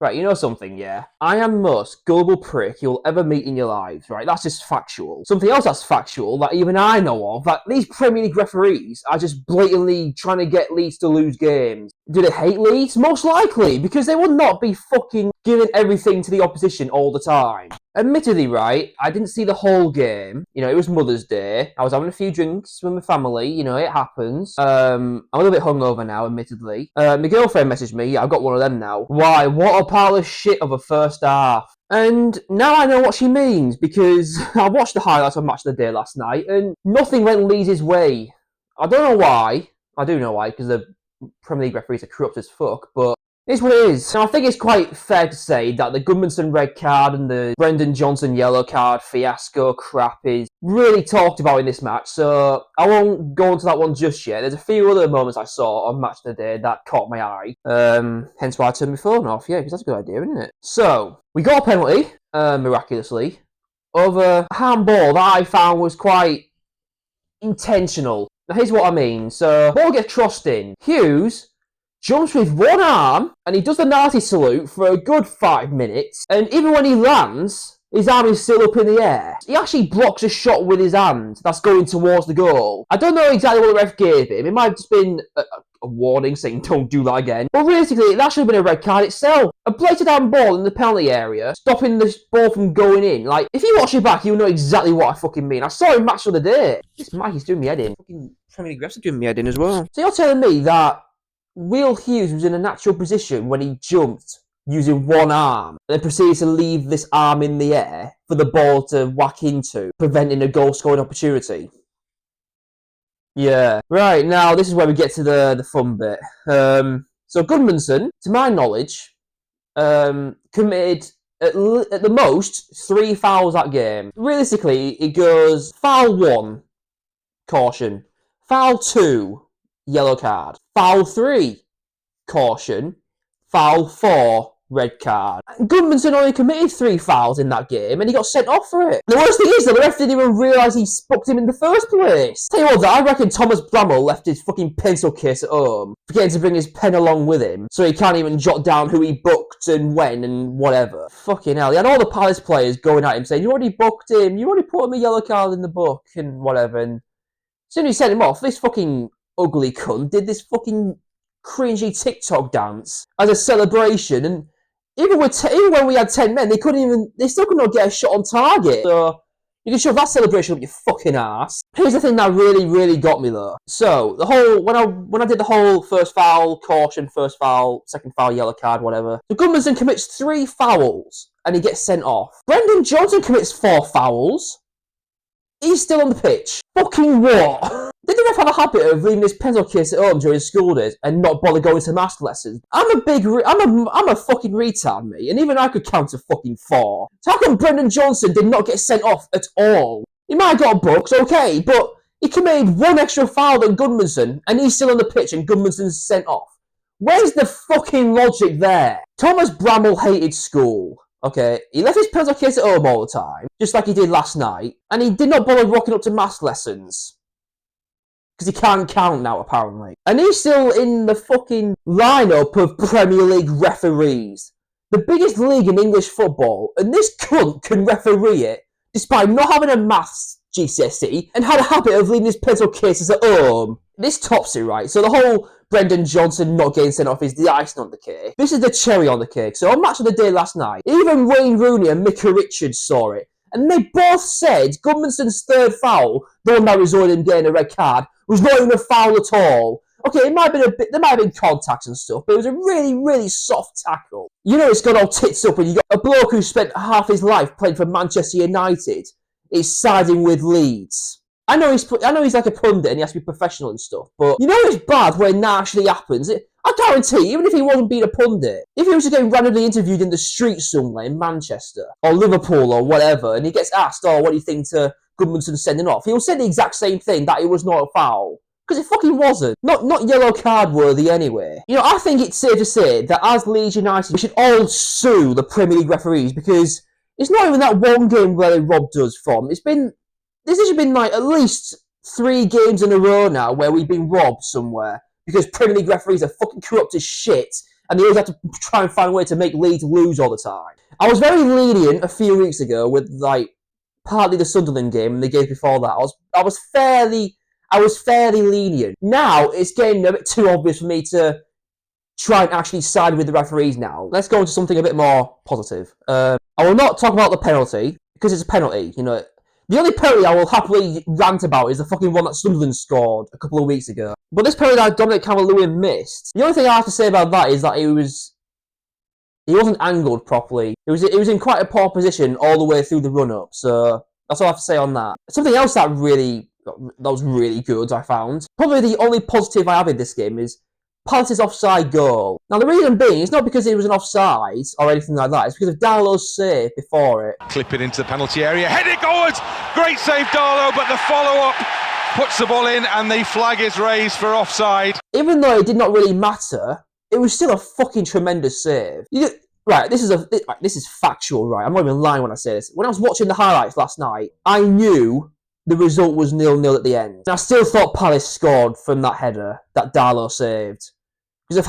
Right, you know something, yeah? I am the most gullible prick you'll ever meet in your lives, right? That's just factual. Something else that's factual that even I know of, that these Premier League referees are just blatantly trying to get Leeds to lose games. Do they hate Leeds? Most likely, because they would not be fucking giving everything to the opposition all the time. Admittedly, right, I didn't see the whole game. You know, it was Mother's Day. I was having a few drinks with my family. You know, it happens. I'm a little bit hungover now, admittedly. My girlfriend messaged me. Yeah, I've got one of them now. Why? What a pile of shit of a first half. And now I know what she means, because I watched the highlights of Match of the Day last night, and nothing went Leeds' way. I don't know why. I do know why, because the Premier League referees are corrupt as fuck, but it's what it is. Now, I think it's quite fair to say that the Goodmanson red card and the Brendan Johnson yellow card fiasco crap is really talked about in this match, so I won't go into that one just yet. There's a few other moments I saw on Match of the Day that caught my eye, hence why I turned my phone off, yeah, because that's a good idea, isn't it? So, we got a penalty, miraculously, over a handball that I found was quite intentional. Now, here's what I mean. So, ball gets crossed in. Hughes jumps with one arm, and he does the Nazi salute for a good 5 minutes, and even when he lands, his arm is still up in the air. He actually blocks a shot with his hand that's going towards the goal. I don't know exactly what the ref gave him. It might have just been a warning saying don't do that again. But realistically, that should have been a red card itself. A blatant handball in the penalty area, stopping the ball from going in. Like, if you watch it back, you'll know exactly what I fucking mean. I saw him Match of the Day. This Mike is doing me head in. Fucking Premier League refs are doing me head in as well. So you're telling me that Will Hughes was in a natural position when he jumped using one arm and then proceeded to leave this arm in the air for the ball to whack into, preventing a goal-scoring opportunity? Yeah. Right, now this is where we get to the fun bit. So Goodmanson, to my knowledge, committed at the most 3 fouls that game. Realistically, it goes foul 1, caution. Foul 2, yellow card. Foul 3, caution. Foul 4, red card. Goodmanson only committed 3 fouls in that game, and he got sent off for it. The worst thing is that the ref didn't even realise he booked him in the first place. Tell you what, I reckon Thomas Bramall left his fucking pencil case at home, forgetting to bring his pen along with him, so he can't even jot down who he booked and when and whatever. Fucking hell, he had all the Palace players going at him saying, you already booked him, you already put him a yellow card in the book, and whatever, and as soon as he sent him off, this fucking ugly cunt did this fucking cringy TikTok dance as a celebration, and even when we had 10 men, they still could not get a shot on target. So you can shove that celebration up your fucking ass. Here's the thing that really, really got me though. So the whole when I did the whole first foul, caution, first foul, second foul, yellow card, whatever. So Goodmanson commits 3 fouls and he gets sent off. Brendan Johnson commits 4 fouls. He's still on the pitch. Fucking what? Did the ref have a habit of leaving his pencil case at home during school days and not bother going to maths lessons? I'm a fucking retard, mate, and even I could count to fucking 4. So how come Brendan Johnson did not get sent off at all? He might have got booked, okay, but he committed 1 extra foul than Goodmanson, and he's still on the pitch and Goodmanson's sent off. Where's the fucking logic there? Thomas Bramall hated school. Okay, he left his pencil case at home all the time, just like he did last night, and he did not bother rocking up to maths lessons. Because he can't count now, apparently. And he's still in the fucking lineup of Premier League referees. The biggest league in English football, and this cunt can referee it, despite not having a maths GCSE, and had a habit of leaving his pencil cases at home. This tops it, right? So the whole Brendan Johnson not getting sent off is the icing on the cake. This is the cherry on the cake. So on Match of the Day last night, even Wayne Rooney and Micah Richards saw it. And they both said Goodmanson's 3rd foul, the one that resulted in getting a red card, was not even a foul at all. Okay, it might have been there might have been contact and stuff, but it was a really, really soft tackle. You know it's got all tits up when you got a bloke who spent half his life playing for Manchester United is siding with Leeds. I know he's like a pundit and he has to be professional and stuff, but you know it's bad when that actually happens. I guarantee, even if he wasn't being a pundit, if he was just getting randomly interviewed in the street somewhere in Manchester or Liverpool or whatever, and he gets asked, "Oh, what do you think to Goodmanson sending off?" He'll say the exact same thing, that it was not a foul. Because it fucking wasn't. Not yellow card worthy anyway. You know, I think it's safe to say that as Leeds United, we should all sue the Premier League referees, because it's not even that one game where they robbed us from. This has been like at least 3 games in a row now where we've been robbed somewhere because Premier League referees are fucking corrupt as shit and they always have to try and find a way to make Leeds lose all the time. I was very lenient a few weeks ago with like partly the Sunderland game and the games before that. I was fairly lenient. Now it's getting a bit too obvious for me to try and actually side with the referees now. Let's go into something a bit more positive. I will not talk about the penalty because it's a penalty. You know, the only penalty I will happily rant about is the fucking one that Sunderland scored a couple of weeks ago. But this penalty that Dominic Calvert-Lewin missed, the only thing I have to say about that is that he wasn't angled properly. It was in quite a poor position all the way through the run-up. So that's all I have to say on that. Something else that was really good, I found. Probably the only positive I have in this game is Palace's offside goal. Now, the reason being, it's not because it was an offside or anything like that. It's because of Darlow's save before it. Clip it into the penalty area. Head it goals! Great save, Darlow, but the follow-up puts the ball in and the flag is raised for offside. Even though it did not really matter, it was still a fucking tremendous save. Right, this is factual, right? I'm not even lying when I say this. When I was watching the highlights last night, I knew the result was 0-0 at the end. And I still thought Palace scored from that header that Darlow saved. Because of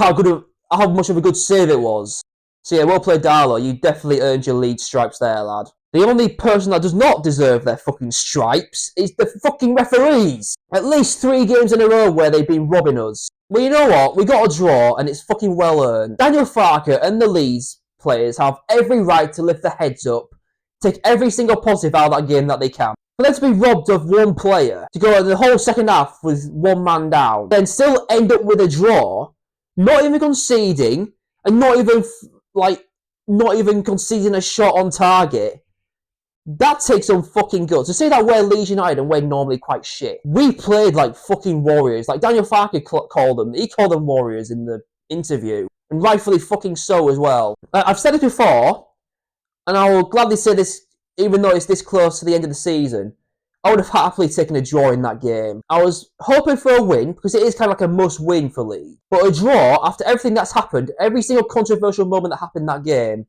how much of a good save it was. So yeah, well played, Darlow. You definitely earned your Leeds stripes there, lad. The only person that does not deserve their fucking stripes is the fucking referees. At least 3 games in a row where they've been robbing us. Well, you know what? We got a draw, and it's fucking well earned. Daniel Farke and the Leeds players have every right to lift their heads up, take every single positive out of that game that they can. For them to be robbed of one player, to go the whole second half with 1 man down, then still end up with a draw, not even conceding, and not even conceding a shot on target. That takes some fucking guts. To say that we're Leeds United and we're normally quite shit. We played like fucking warriors. Like Daniel Farke called them. He called them warriors in the interview. And rightfully fucking so as well. I've said it before, and I will gladly say this, even though it's this close to the end of the season. I would have happily taken a draw in that game. I was hoping for a win, because it is kind of like a must-win for Leeds. But a draw, after everything that's happened, every single controversial moment that happened in that game,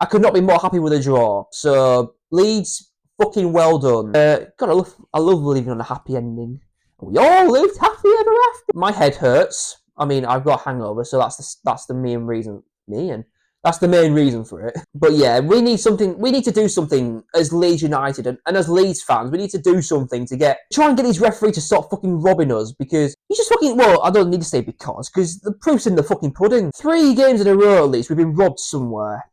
I could not be more happy with a draw. So, Leeds, fucking well done. I love living on a happy ending. We all lived happy ever after. My head hurts. I mean, I've got a hangover, so that's the main reason. That's the main reason for it. But yeah, we need to do something as Leeds United and as Leeds fans. We need to do something to try and get these referees to stop fucking robbing us, because he's just fucking, well, I don't need to say because the proof's in the fucking pudding. 3 games in a row at least, we've been robbed somewhere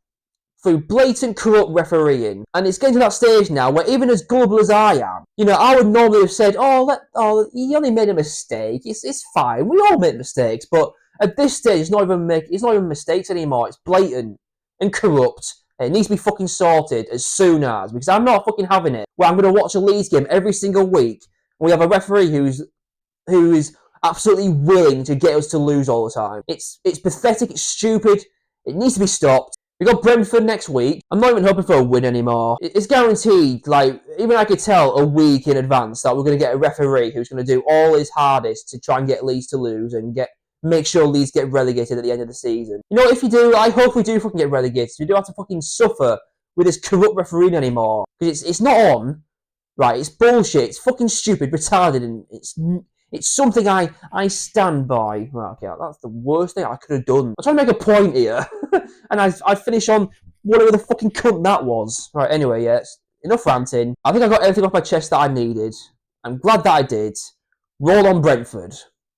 through blatant corrupt refereeing. And it's getting to that stage now where even as gullible as I am, you know, I would normally have said, he only made a mistake. It's fine. We all make mistakes, but at this stage, it's not even mistakes anymore. It's blatant and corrupt. And it needs to be fucking sorted as soon as, because I'm not fucking having it where I'm going to watch a Leeds game every single week and we have a referee who is absolutely willing to get us to lose all the time. It's pathetic. It's stupid. It needs to be stopped. We got Brentford next week. I'm not even hoping for a win anymore. It's guaranteed, like, even I could tell a week in advance that we're going to get a referee who's going to do all his hardest to try and get Leeds to lose and make sure Leeds get relegated at the end of the season. You know, if you do, I hope we do fucking get relegated. So we don't have to fucking suffer with this corrupt refereeing anymore. Because it's not on, right? It's bullshit. It's fucking stupid, retarded, and it's something I stand by. Right, okay, that's the worst thing I could have done. I'm trying to make a point here, and I finish on whatever the fucking cunt that was. Right, anyway, yeah, enough ranting. I think I got everything off my chest that I needed. I'm glad that I did. Roll on Brentford.